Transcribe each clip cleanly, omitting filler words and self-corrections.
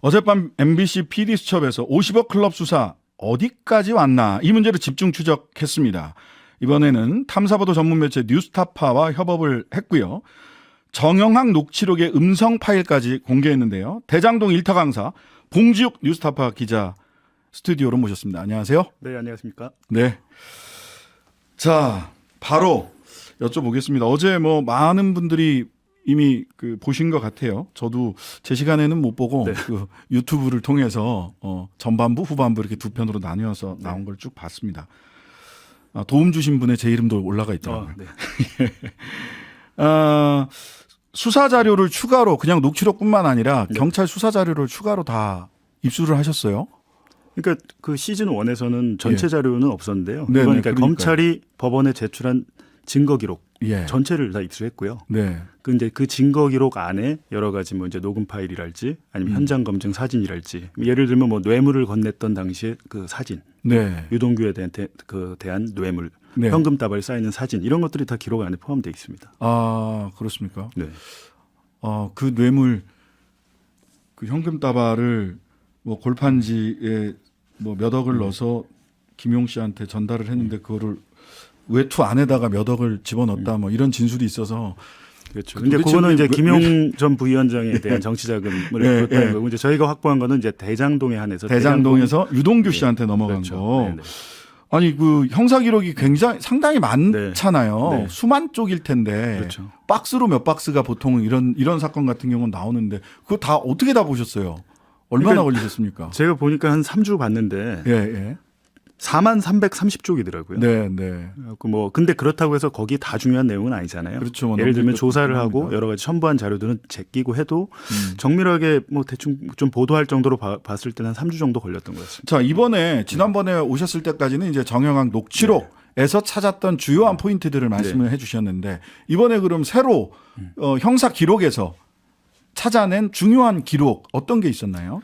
어젯밤 MBC PD수첩에서 50억 클럽 수사 어디까지 왔나 이 문제를 집중 추적했습니다. 이번에는 탐사보도 전문 매체 뉴스타파와 협업을 했고요. 정영학 녹취록의 음성 파일까지 공개했는데요. 대장동 일타 강사 봉지욱 뉴스타파 기자 스튜디오로 모셨습니다. 안녕하세요. 네, 안녕하십니까? 네. 자, 바로 여쭤보겠습니다. 어제 뭐 많은 분들이 이미 보신 것 같아요. 저도 제 시간에는 못 보고 네. 유튜브를 통해서 전반부, 후반부 이렇게 두 편으로 나뉘어서 나온 걸 쭉 봤습니다. 도움 주신 분의 제 이름도 올라가 있더라고요. 네. 수사 자료를 추가로 그냥 녹취록뿐만 아니라 네. 경찰 수사 자료를 추가로 다 입수를 하셨어요? 그러니까 그 시즌 1에서는 전체 자료는 없었는데요. 네네, 그러니까 그러니까요. 검찰이 법원에 제출한 증거 기록 예. 전체를 다 입수했고요. 네. 근데 그 증거 기록 안에 여러 가지 뭐 이제 녹음 파일이랄지 아니면 현장 검증 사진이랄지 예를 들면 뭐 뇌물을 건넸던 당시에 그 사진, 네. 유동규에 대한 뇌물, 네. 현금 다발이 쌓이는 사진 이런 것들이 다 기록 안에 포함되어 있습니다. 아, 그렇습니까? 네. 그 뇌물, 그 현금 다발을 뭐 골판지에 뭐 몇 억을 넣어서 김용 씨한테 전달을 했는데 그거를 외투 안에다가 몇 억을 집어넣었다 뭐 이런 진술이 있어서 그렇죠. 근데 그거는 이제 김용 전 부위원장에 대한 정치 자금을 예, 줬다는 예. 거고 이제 저희가 확보한 거는 이제 대장동에 한해서 대장동에서 유동규 네. 씨한테 넘어간 그렇죠. 거. 네, 네. 아니 그 형사 기록이 상당히 많잖아요. 네. 네. 수만 쪽일 텐데 그렇죠. 박스로 몇 박스가 보통 이런 사건 같은 경우는 나오는데 그거 다 어떻게 다 보셨어요? 얼마나 그러니까 걸리셨습니까? 제가 보니까 한 3주 봤는데 예, 예. 4330쪽이더라고요. 네, 네. 뭐 근데 그렇다고 해서 거기 다 중요한 내용은 아니잖아요. 그렇죠. 뭐 예를 들면 넘길 것도 조사를 하고 필요합니다. 여러 가지 첨부한 자료들은 제끼고 해도 정밀하게 뭐 대충 좀 보도할 정도로 봤을 때는 한 3주 정도 걸렸던 것 같습니다. 자, 이번에 지난번에 오셨을 때까지는 이제 정영학 녹취록에서 찾았던 주요한 포인트들을 말씀을 해 주셨는데 이번에 그럼 새로 형사 기록에서 찾아낸 중요한 기록 어떤 게 있었나요?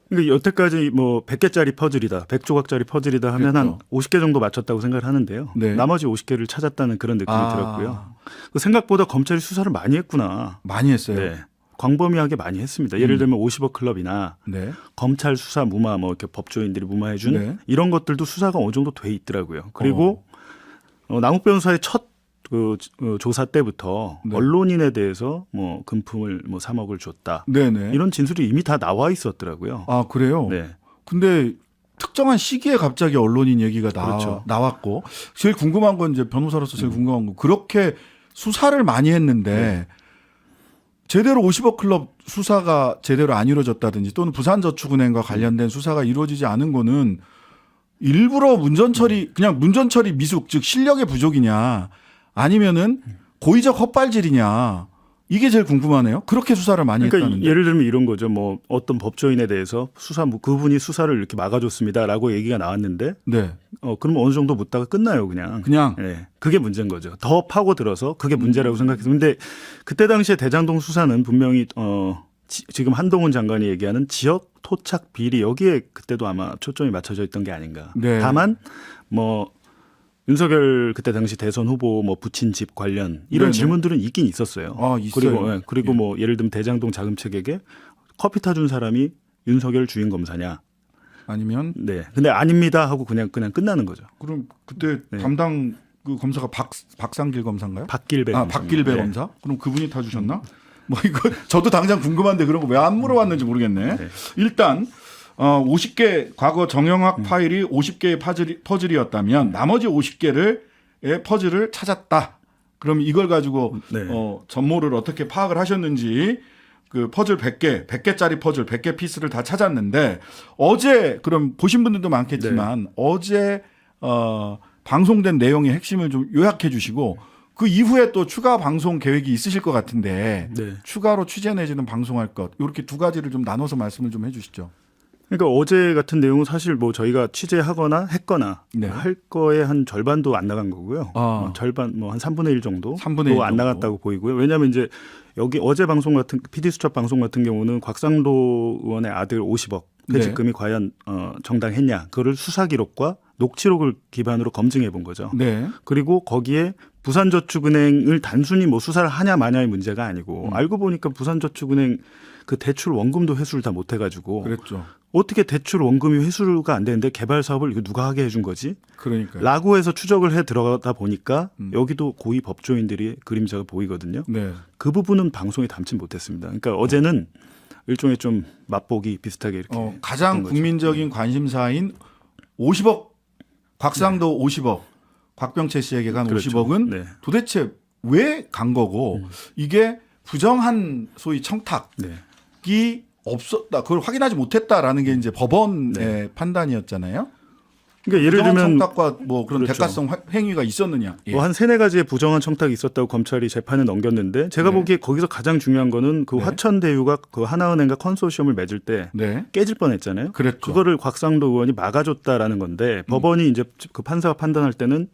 그러니까 여태까지 뭐 100개짜리 퍼즐이다, 100조각짜리 퍼즐이다 하면 한 그렇죠. 50개 정도 맞췄다고 생각을 하는데요. 네. 나머지 50개를 찾았다는 그런 느낌이 들었고요. 생각보다 검찰이 수사를 많이 했구나. 많이 했어요. 네. 광범위하게 많이 했습니다. 예를 들면 50억 클럽이나 네. 검찰 수사 무마, 뭐 이렇게 법조인들이 무마해준 네. 이런 것들도 수사가 어느 정도 돼 있더라고요. 그리고 남욱 변호사의 첫 조사 때부터 네. 언론인에 대해서 뭐 금품을 뭐 3억을 줬다. 네네. 이런 진술이 이미 다 나와 있었더라고요. 아, 그래요? 네. 근데 특정한 시기에 갑자기 언론인 얘기가 그렇죠. 나왔고 제일 궁금한 건 이제 변호사로서 제일 궁금한 건 그렇게 수사를 많이 했는데 제대로 50억 클럽 수사가 제대로 안 이루어졌다든지 또는 부산저축은행과 관련된 수사가 이루어지지 않은 거는 일부러 그냥 문전 처리 미숙 즉 실력의 부족이냐 아니면은 고의적 헛발질이냐 이게 제일 궁금하네요. 그렇게 수사를 많이 그러니까 했다는데. 예를 들면 이런 거죠. 뭐 어떤 법조인에 대해서 그분이 수사를 이렇게 막아줬습니다라고 얘기가 나왔는데, 네. 그러면 어느 정도 묻다가 끝나요, 그냥. 그냥 네, 그게 문제인 거죠. 더 파고들어서 그게 문제라고 생각해서. 근데 그때 당시에 대장동 수사는 분명히 지금 한동훈 장관이 얘기하는 지역 토착 비리 여기에 그때도 아마 초점이 맞춰져 있던 게 아닌가. 네. 다만 뭐 윤석열 그때 당시 대선 후보 뭐 부친 집 관련 이런 네네. 질문들은 있긴 있었어요. 아, 있어요. 그리고 뭐 예를 들면 대장동 자금책에게 커피 타준 사람이 윤석열 주인 검사냐. 아니면 네. 근데 아닙니다 하고 그냥 끝나는 거죠. 그럼 그때 네. 담당 그 검사가 박상길 검사인가요? 박길배. 박길배 네. 검사? 그럼 그분이 타주셨나? 뭐 이거 저도 당장 궁금한데 그런 거 왜 안 물어봤는지 모르겠네. 네. 일단 50개 과거 정영학 파일이 50개의 퍼즐이었다면 나머지 50개의 퍼즐을 찾았다. 그럼 이걸 가지고 네. 전모를 어떻게 파악을 하셨는지 그 퍼즐 100개짜리 퍼즐 100개 피스를 다 찾았는데 어제 그럼 보신 분들도 많겠지만 어제 방송된 내용의 핵심을 좀 요약해 주시고 그 이후에 또 추가 방송 계획이 있으실 것 같은데 네. 추가로 취재 내지는 방송할 것 이렇게 두 가지를 좀 나눠서 말씀을 좀 해주시죠. 그러니까 어제 같은 내용은 사실 뭐 저희가 취재하거나 했거나 네. 할 거에 한 절반도 안 나간 거고요. 절반 뭐 한 3분의 1 정도 3분의 1 안 나갔다고 보이고요. 왜냐하면 이제 여기 어제 방송 같은 PD수첩 방송 같은 경우는 곽상도 의원의 아들 50억 퇴직금이 과연 정당했냐 그거를 수사 기록과 녹취록을 기반으로 검증해 본 거죠. 네. 그리고 거기에 부산저축은행을 단순히 뭐 수사를 하냐 마냐의 문제가 아니고 알고 보니까 부산저축은행 그 대출 원금도 회수를 다 못 해가지고 그랬죠. 어떻게 대출 원금이 회수가 안 되는데 개발 사업을 이거 누가 하게 해준 거지? 그러니까요. 라고 해서 추적을 해 들어가다 보니까 여기도 고위 법조인들이 그림자가 보이거든요. 네. 그 부분은 방송에 담지 못했습니다. 그러니까 어제는 일종의 좀 맛보기 비슷하게 이렇게 가장 했던 거죠. 국민적인 관심사인 50억 곽상도 50억 박병채 씨에게 간 그렇죠. 50억은 네. 도대체 왜 간 거고 이게 부정한 소위 청탁이 네. 없었다. 그걸 확인하지 못했다라는 게 이제 법원의 네. 판단이었잖아요. 그러니까 예를 부정한 들면 청탁과 뭐 그런 그렇죠. 대가성 행위가 있었느냐. 예. 뭐 한 세네 가지의 부정한 청탁이 있었다고 검찰이 재판에 넘겼는데 제가 네. 보기에 거기서 가장 중요한 거는 그 네. 화천대유가 그 하나은행과 컨소시엄을 맺을 때 네. 깨질 뻔했잖아요. 그랬죠. 그거를 곽상도 의원이 막아줬다라는 건데 법원이 이제 그 판사가 판단할 때는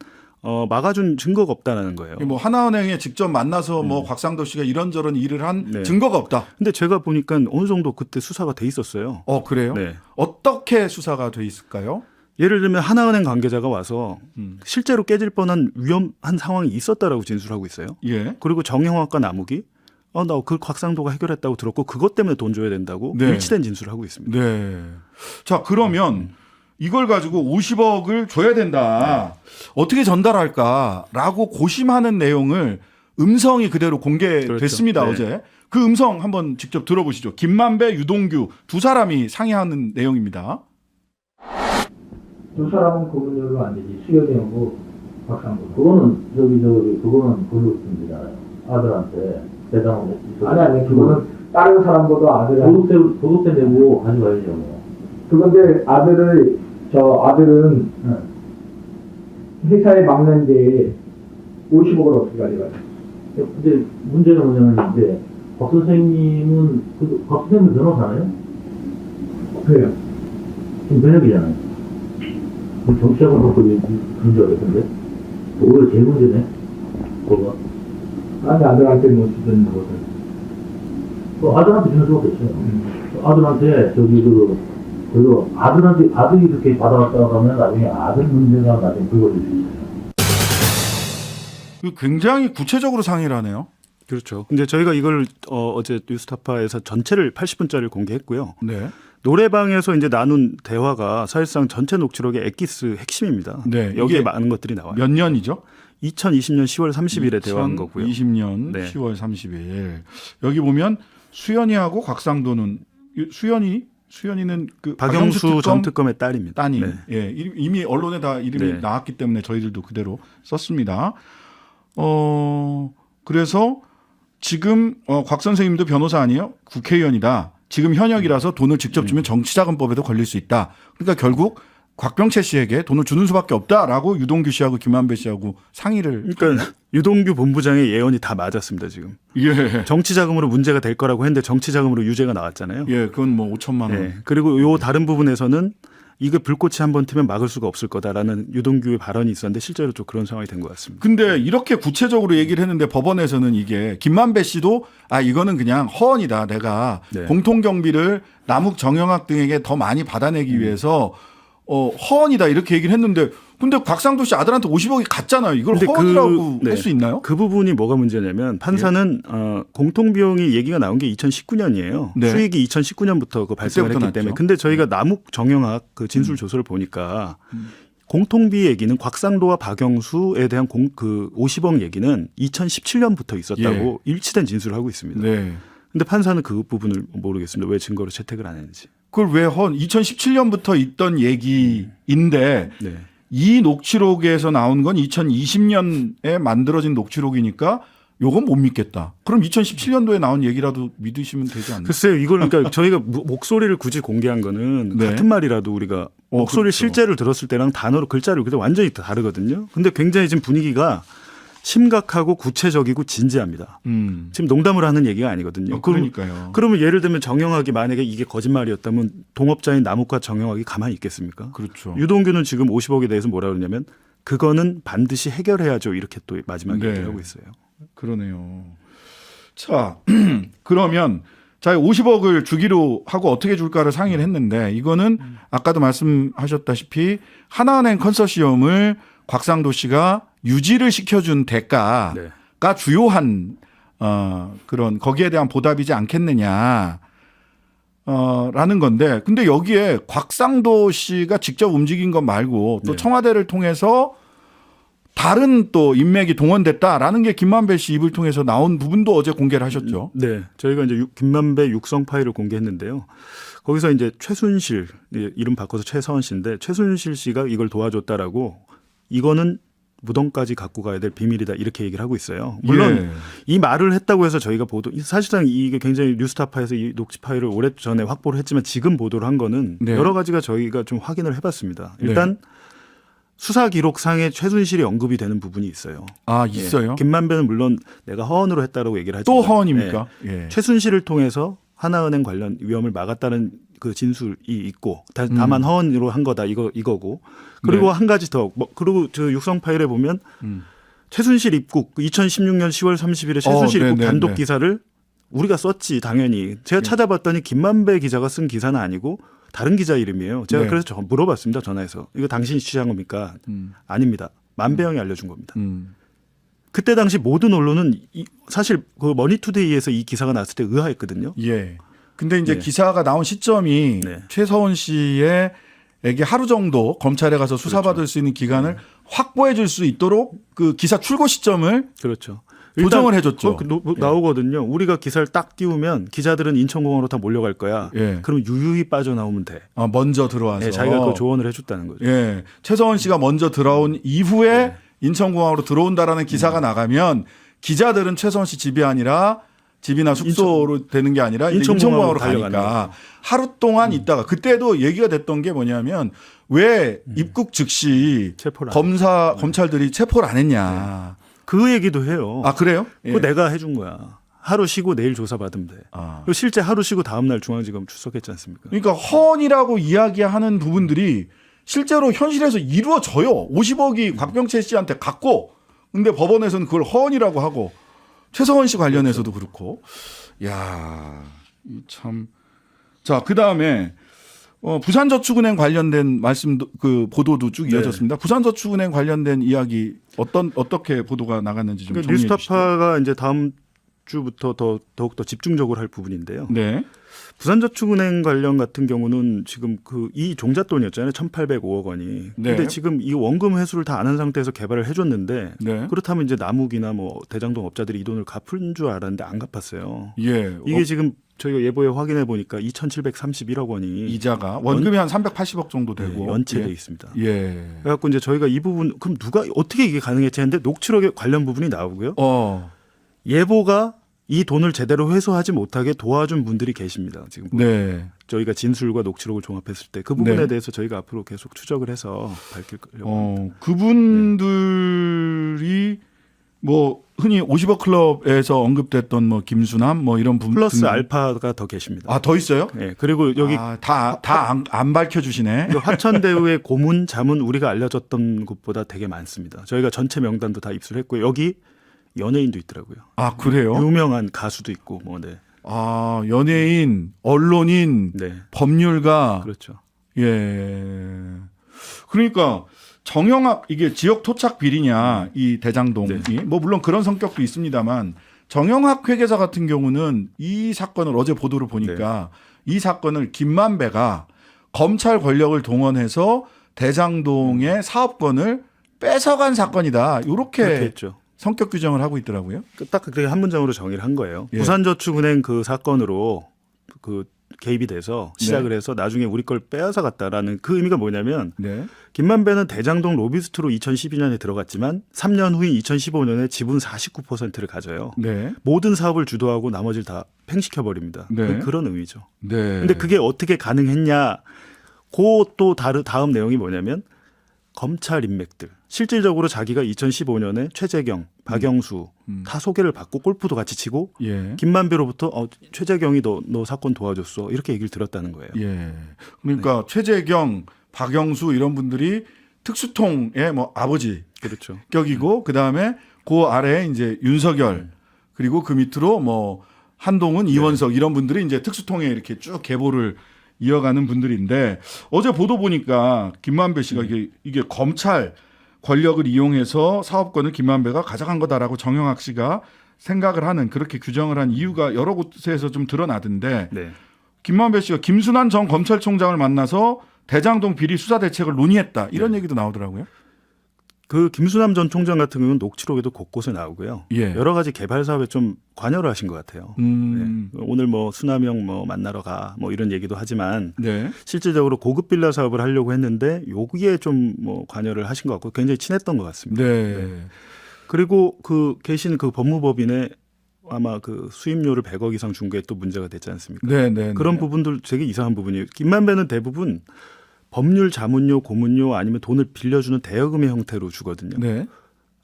막아준 증거가 없다라는 거예요. 뭐 하나은행에 직접 만나서 뭐 곽상도 씨가 이런저런 일을 한 네. 증거가 없다. 근데 제가 보니까 어느 정도 그때 수사가 돼 있었어요. 그래요? 네. 어떻게 수사가 돼 있을까요? 예를 들면 하나은행 관계자가 와서 음. 실제로 깨질 뻔한 위험한 상황이 있었다라고 진술하고 있어요. 예. 그리고 정형학과 남욱이 나 그 곽상도가 해결했다고 들었고 그것 때문에 돈 줘야 된다고 네. 일치된 진술을 하고 있습니다. 네. 자, 그러면 이걸 가지고 50억을 줘야 된다. 어떻게 전달할까라고 고심하는 내용을 음성이 그대로 공개됐습니다. 그렇죠. 네. 어제. 그 음성 한번 직접 들어보시죠. 김만배, 유동규 두 사람이 상의하는 내용입니다. 두 사람은 구분 열로 안 되지. 수여대하고 박상도. 그거는 그거는 권력입니다. 아들한테 배당을 했지. 아니 그거는 다른 사람보다 아들한테 도둑세 내고 가져가야죠. 그건데 아들은 회사에 막는데 50억을 어떻게 가져가요? 근데 문제는 뭐냐면 이제 박 선생님은 박 선생님 변호사네요. 그래요. 지금 변혁이잖아요. 정치학을 갖고 그런 줄 알았는데 오히려 제일 문제네. 그거. 아니 아들한테 못 주던 것을. 아들한테 주는 수밖에 없어요. 아들한테 그리고 아들이 그렇게 받아왔다고 하면 나중에 아들 문제가 나중에 불거질 수 있어요. 굉장히 구체적으로 상의를 하네요. 그렇죠. 근데 저희가 이걸 어제 뉴스타파에서 전체를 80분짜리를 공개했고요. 네. 노래방에서 이제 나눈 대화가 사실상 전체 녹취록의 엑기스 핵심입니다. 네, 여기에 이게 많은 것들이 나와요. 몇 년이죠? 2020년 10월 30일에 대화한 거고요. 2020년 네. 10월 30일. 여기 보면 수연이하고 곽상도는 수연이는 그 박영수 전 특검의 딸입니다. 따님. 네. 예, 이미 언론에 다 이름이 네. 나왔기 때문에 저희들도 그대로 썼습니다. 그래서 지금 곽 선생님도 변호사 아니에요? 국회의원이다. 지금 현역이라서 돈을 직접 주면 정치자금법에도 걸릴 수 있다. 그러니까 결국 곽병채 씨에게 돈을 주는 수밖에 없다라고 유동규 씨하고 김만배 씨하고 상의를. 그러니까 유동규 본부장의 예언이 다 맞았습니다. 지금 예. 정치자금으로 문제가 될 거라고 했는데 정치자금으로 유죄가 나왔잖아요. 예, 그건 뭐 5천만 원. 네. 그리고 요 다른 부분에서는 이거 불꽃이 한번 튀면 막을 수가 없을 거다라는 유동규의 발언이 있었는데 실제로 좀 그런 상황이 된 것 같습니다. 근데 이렇게 구체적으로 얘기를 했는데 법원에서는 이게 김만배 씨도 이거는 그냥 허언이다. 내가 네. 공통경비를 남욱 정영학 등에게 더 많이 받아내기 위해서 허언이다 이렇게 얘기를 했는데 근데 곽상도 씨 아들한테 50억이 갔잖아요. 이걸 근데 허언이라고 네. 할 수 있나요? 그 부분이 뭐가 문제냐면 판사는 공통비용이 얘기가 나온 게 2019년이에요. 네. 수익이 2019년부터 그 발생을 그때부터 했기 때문에. 났죠. 근데 저희가 남욱 정영학 그 진술 조서를 보니까 공통비 얘기는 곽상도와 박영수에 대한 그 50억 얘기는 2017년부터 있었다고 일치된 진술을 하고 있습니다. 네. 근데 판사는 그 부분을 모르겠습니다. 왜 증거로 채택을 안 했는지. 그걸 왜 2017년부터 있던 얘기인데 네. 이 녹취록에서 나온 건 2020년에 만들어진 녹취록이니까 요건 못 믿겠다. 그럼 2017년도에 나온 얘기라도 믿으시면 되지 않나요? 글쎄요, 이걸 그러니까 저희가 목소리를 굳이 공개한 거는 네. 같은 말이라도 우리가 목소리 그렇죠. 실제를 들었을 때랑 단어로 글자를 그때 완전히 다르거든요. 근데 굉장히 지금 분위기가 심각하고 구체적이고 진지합니다. 지금 농담을 하는 얘기가 아니거든요. 그러니까요. 그러면 예를 들면 정영학이 만약에 이게 거짓말이었다면 동업자인 남욱과 정영학이 가만히 있겠습니까? 그렇죠. 유동규는 지금 50억에 대해서 뭐라 그러냐면 그거는 반드시 해결해야죠. 이렇게 또 마지막에 네. 얘기를 하고 있어요. 그러네요. 자, 그러면 자 50억을 주기로 하고 어떻게 줄까를 상의를 했는데 이거는 아까도 말씀하셨다시피 하나은행 컨소시엄을 곽상도 씨가 유지를 시켜준 대가가 네. 주요한 그런 거기에 대한 보답이지 않겠느냐. 라는 건데, 근데 여기에 곽상도 씨가 직접 움직인 것 말고 또 네. 청와대를 통해서 다른 또 인맥이 동원됐다라는 게 김만배 씨 입을 통해서 나온 부분도 어제 공개를 하셨죠. 네, 저희가 이제 김만배 육성 파일을 공개했는데요. 거기서 이제 최순실, 이름 바꿔서 최서원 씨인데 최순실 씨가 이걸 도와줬다라고 이거는 무덤까지 갖고 가야 될 비밀이다 이렇게 얘기를 하고 있어요. 물론 예. 이 말을 했다고 해서 저희가 보도 사실상 이게 굉장히 뉴스타파에서 이 녹취 파일을 오래전에 확보를 했지만 지금 보도를 한 거는 네. 여러 가지가 저희가 좀 확인을 해봤습니다. 일단 수사 기록상에 최순실이 언급이 되는 부분이 있어요. 아, 있어요? 예. 김만배는 물론 내가 허언으로 했다라고 얘기를 하지만 또 허언입니까? 예. 예. 최순실을 통해서 하나은행 관련 위험을 막았다는 그 진술이 있고 다만 허언으로 한 거다 이거고 그리고 네. 한 가지 더 그리고 저 육성 파일에 보면 최순실 입국 2016년 10월 30일에 최순실 입국 네, 단독 네. 기사를 우리가 썼지 당연히 제가 찾아봤더니 김만배 기자가 쓴 기사는 아니고 다른 기자 이름이에요. 제가 네. 그래서 물어봤습니다. 전화해서 이거 당신이 취재한 겁니까? 아닙니다. 만배영이 알려준 겁니다. 그때 당시 모든 언론은 사실 그 머니투데이에서 이 기사가 나왔을 때 의아했거든요. 예. 근데 이제 네. 기사가 나온 시점이 네. 최서원 씨에게 하루 정도 검찰에 가서 수사받을 그렇죠. 수 있는 기간을 확보해 줄 수 있도록 그 기사 출고 시점을 그렇죠. 조정을 해줬죠. 나오거든요. 우리가 기사를 딱 띄우면 기자들은 인천공항으로 다 몰려갈 거야. 예. 그럼 유유히 빠져나오면 돼. 먼저 들어와서. 예, 자기가 그 조언을 해줬다는 거죠. 예. 최서원 씨가 먼저 들어온 이후에 네. 인천공항으로 들어온다라는 기사가 나가면 기자들은 최서원 씨 집이 아니라 집이나 숙소로 되는 게 아니라 이제 인천공항으로 인천공항으로 달려가는 가니까 하루 동안 있다가 그때도 얘기가 됐던 게 뭐냐면 왜 입국 즉시 체포를 안 검찰들이 체포를 안 했냐. 그 얘기도 해요. 아, 그래요? 예. 그거 내가 해준 거야. 하루 쉬고 내일 조사받으면 돼. 아. 그리고 실제 하루 쉬고 다음날 중앙지검 출석했지 않습니까? 그러니까 허언이라고 이야기하는 부분들이 실제로 현실에서 이루어져요. 50억이 곽병채 씨한테 갔고, 근데 법원에서는 그걸 허언이라고 하고, 최서원 씨 관련해서도 그렇고, 야, 이 참. 자, 그 다음에 부산저축은행 관련된 말씀도 그 보도도 쭉 네. 이어졌습니다. 부산저축은행 관련된 이야기 어떻게 보도가 나갔는지 좀 그러니까 정리해 주시죠. 뉴스타파가 이제 다음 주부터 더욱 더 집중적으로 할 부분인데요. 네, 부산저축은행 관련 같은 경우는 지금 이 종잣돈이었잖아요. 1,805억 원이. 네. 근데 지금 이 원금 회수를 다 안 한 상태에서 개발을 해줬는데 네, 그렇다면 이제 남욱이나 뭐 대장동 업자들이 이 돈을 갚은 줄 알았는데 안 갚았어요. 예, 이게 지금 저희가 예보에 확인해 보니까 2,731억 원이 이자가 원금이 한 380억 정도 되고 연체돼 예. 있습니다. 예. 그래갖고 이제 저희가 이 부분 그럼 누가 어떻게 이게 가능했지 했는데 녹취록에 관련 부분이 나오고요. 예보가 이 돈을 제대로 회수하지 못하게 도와준 분들이 계십니다. 지금 네. 저희가 진술과 녹취록을 종합했을 때 그 부분에 네. 대해서 저희가 앞으로 계속 추적을 해서 밝히려고 합니다. 그분들이 뭐 흔히 50억 클럽에서 언급됐던 뭐 김수남 뭐 이런 분 플러스 등- 알파가 더 계십니다. 아, 더 있어요? 네, 그리고 여기 다 안 밝혀 주시네. 그 화천대유의 고문, 자문 우리가 알려졌던 곳보다 되게 많습니다. 저희가 전체 명단도 다 입수했고요. 여기 연예인도 있더라고요. 아, 그래요? 유명한 가수도 있고 뭐 네. 아, 연예인, 언론인, 네. 법률가. 그렇죠. 예. 그러니까 정영학 이게 지역 토착 비리냐 이 대장동이 뭐 물론 그런 성격도 있습니다만 정영학 회계사 같은 경우는 이 사건을 어제 보도를 보니까 이 사건을 김만배가 검찰 권력을 동원해서 대장동의 사업권을 뺏어간 사건이다. 그렇게 이렇게 했죠. 성격 규정을 하고 있더라고요. 딱 그렇게 한 문장으로 정의를 한 거예요. 예. 부산저축은행 그 사건으로 그 개입이 돼서 시작을 해서 나중에 우리 걸 빼앗아 갔다라는 그 의미가 뭐냐면 네. 김만배는 대장동 로비스트로 2012년에 들어갔지만 3년 후인 2015년에 지분 49%를 가져요. 네. 모든 사업을 주도하고 나머지를 다 팽식해 버립니다. 네. 그런 의미죠. 네. 근데 그게 어떻게 가능했냐? 또 다음 내용이 뭐냐면 검찰 인맥들. 실질적으로 자기가 2015년에 최재경, 박영수 다 소개를 받고 골프도 같이 치고 예. 김만배로부터 최재경이 너 사건 도와줬어 이렇게 얘기를 들었다는 거예요. 예. 그러니까 최재경, 박영수 이런 분들이 특수통의 뭐 아버지 그렇죠. 격이고 그다음에 그 아래에 이제 윤석열 그리고 그 밑으로 뭐 한동훈, 이원석 이런 분들이 이제 특수통에 이렇게 쭉 계보를 이어가는 분들인데 어제 보도 보니까 김만배 씨가 이게 검찰 권력을 이용해서 사업권을 김만배가 가져간 거다라고 정영학 씨가 생각을 하는 그렇게 규정을 한 이유가 여러 곳에서 좀 드러나던데 네. 김만배 씨가 김순환 전 검찰총장을 만나서 대장동 비리 수사 대책을 논의했다. 이런 얘기도 나오더라고요. 그 김수남 전 총장 같은 경우는 녹취록에도 곳곳에 나오고요. 예. 여러 가지 개발 사업에 좀 관여를 하신 것 같아요. 네. 오늘 뭐 수남형 뭐 만나러 가 뭐 이런 얘기도 하지만 네. 실질적으로 고급 빌라 사업을 하려고 했는데 여기에 좀 뭐 관여를 하신 것 같고 굉장히 친했던 것 같습니다. 네. 그리고 그 계신 그 법무법인에 아마 그 수임료를 100억 이상 준 게 또 문제가 됐지 않습니까? 네. 네. 그런 네. 부분들 되게 이상한 부분이에요. 김만배는 대부분 법률, 자문료, 고문료 아니면 돈을 빌려주는 대여금의 형태로 주거든요. 네.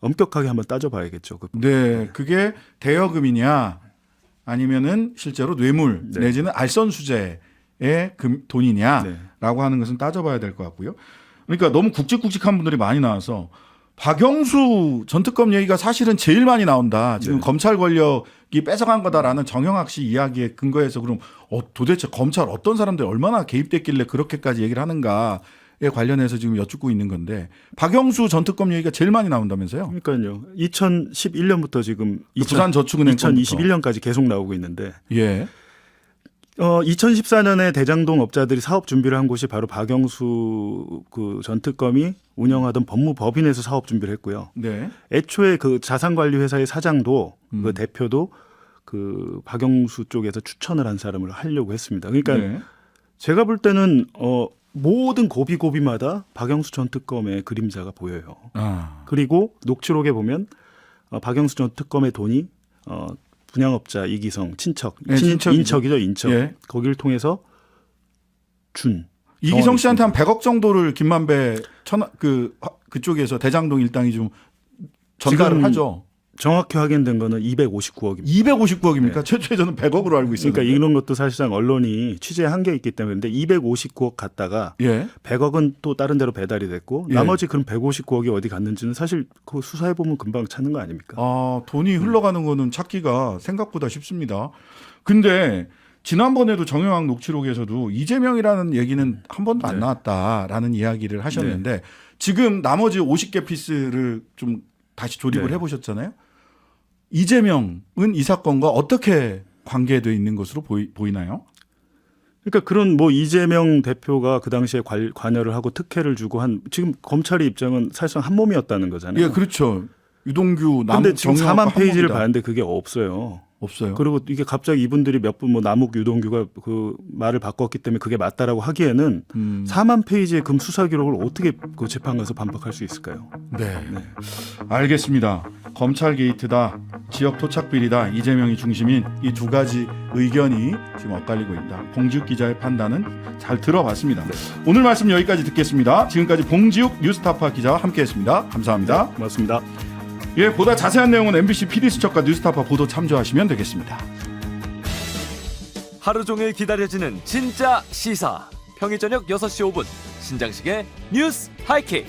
엄격하게 한번 따져봐야겠죠. 네. 그게 대여금이냐 아니면은 실제로 뇌물 네. 내지는 알선수재의 돈이냐라고 네. 하는 것은 따져봐야 될 것 같고요. 그러니까 너무 굵직굵직한 분들이 많이 나와서 박영수 전 특검 얘기가 사실은 제일 많이 나온다. 지금 네. 검찰 권력이 뺏어간 거다라는 정영학 씨 이야기에 근거해서 그럼 도대체 검찰 어떤 사람들이 얼마나 개입됐길래 그렇게까지 얘기를 하는가에 관련해서 지금 여쭙고 있는 건데 박영수 전 특검 얘기가 제일 많이 나온다면서요? 그러니까요. 2011년부터 지금 부산저축은행 2021년까지 계속 나오고 있는데 예. 2014년에 대장동 업자들이 사업 준비를 한 곳이 바로 박영수 그 전 특검이 운영하던 법무법인에서 사업 준비를 했고요. 네. 애초에 그 자산관리회사의 사장도 그 대표도 그 박영수 쪽에서 추천을 한 사람을 하려고 했습니다. 그러니까 네. 제가 볼 때는 모든 고비고비마다 박영수 전 특검의 그림자가 보여요. 아. 그리고 녹취록에 보면 박영수 전 특검의 돈이 분양업자 이기성 친척, 네, 친척이죠. 인척이죠, 인척. 예. 거기를 통해서 준. 이기성 씨한테 한 100억 정도를 김만배 그쪽에서 대장동 일당이 좀 전달을 지금 하죠. 정확히 확인된 거는 259억입니다. 259억입니까? 최초에 저는 100억으로 알고 있었는데. 그러니까 이런 것도 사실상 언론이 취재에 한계 있기 때문에 근데 259억 갔다가 예. 100억은 또 다른 데로 배달이 됐고 예. 나머지 그럼 159억이 어디 갔는지는 사실 그 수사해 보면 금방 찾는 거 아닙니까? 아, 돈이 흘러가는 거는 찾기가 생각보다 쉽습니다. 근데 지난번에도 정영학 녹취록에서도 이재명이라는 얘기는 한 번도 안 네. 나왔다라는 이야기를 하셨는데 지금 나머지 50개 피스를 좀 다시 조립을 네. 해보셨잖아요. 이재명은 이 사건과 어떻게 관계되어 있는 것으로 보이나요? 그러니까 그런 뭐 이재명 대표가 그 당시에 관여를 하고 특혜를 주고 한 지금 검찰의 입장은 사실상 한 몸이었다는 거잖아요. 예, 그렇죠. 유동규, 근데 지금 정영학과 4만 페이지를 한 봤는데 그게 없어요. 없어요. 그리고 이게 갑자기 이분들이 몇 분 뭐 남욱 유동규가 그 말을 바꿨기 때문에 그게 맞다라고 하기에는 4만 페이지의 금 수사 기록을 어떻게 그 재판 가서 반박할 수 있을까요? 네. 알겠습니다. 검찰 게이트다, 지역 토착 비리다, 이재명이 중심인 이 두 가지 의견이 지금 엇갈리고 있다. 봉지욱 기자의 판단은 잘 들어봤습니다. 오늘 말씀 여기까지 듣겠습니다. 지금까지 봉지욱 뉴스타파 기자와 함께했습니다. 감사합니다. 고맙습니다. 예, 보다 자세한 내용은 MBC PD수첩과 뉴스타파 보도 참조하시면 되겠습니다. 하루 종일 기다려지는 진짜 시사. 평일 저녁 6시 5분 신장식의 뉴스 하이킥.